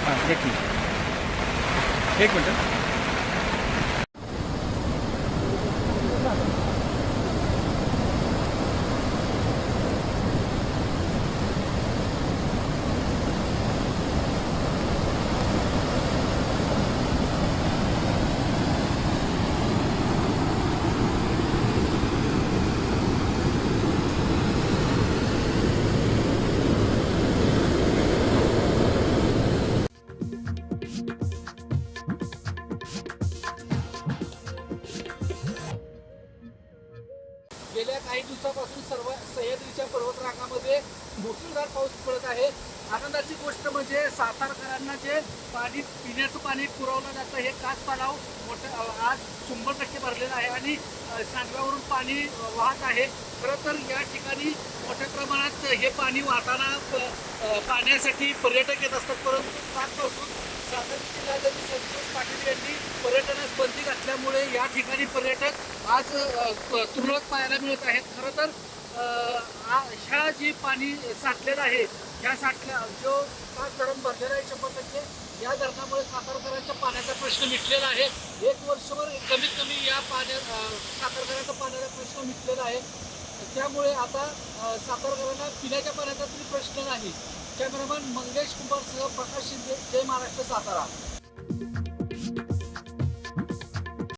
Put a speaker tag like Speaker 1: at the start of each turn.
Speaker 1: हां एक मिनट.
Speaker 2: गेल्या काही दिवसापासून सर्व सह्याद्रीच्या पर्वतरांगामध्ये मुसळधार पाऊस पडत आहे. आनंदाची गोष्ट म्हणजे सातारकरांना जे पाणी पिण्याचं पाणी पुरवलं जातं हे कास तलाव आज 100% भरलेलं आहे आणि सांडव्यावरून पाणी वाहत आहे. खरं तर या ठिकाणी मोठ्या प्रमाणात हे पाणी वाहताना पाण्यासाठी पर्यटक येत असतात, परंतु कालपासून सातारा जिल्हाधिकारी संतोष पाटील यांनी पर्यटनास बंदी घातल्यामुळे या ठिकाणी पर्यटक आज तुरळक पाहायला मिळत आहेत. खरं तर ह्या जे पाणी साठलेलं आहे ह्या जो कास धरण भरलेला आहे 100%, या धरणामुळे सातारकरांच्या पाण्याचा प्रश्न मिटलेला आहे. 1 वर्षभर कमीत कमी या सातारकरांचा पाण्याचा प्रश्न मिटलेला आहे. त्यामुळे आता सातारकरांना पिण्याच्या पाण्याचा तरी प्रश्न नाही. कॅमेरामॅन मंगेश कुंभारसह प्रकाश शिंदे, जय महाराष्ट्र, सातारा.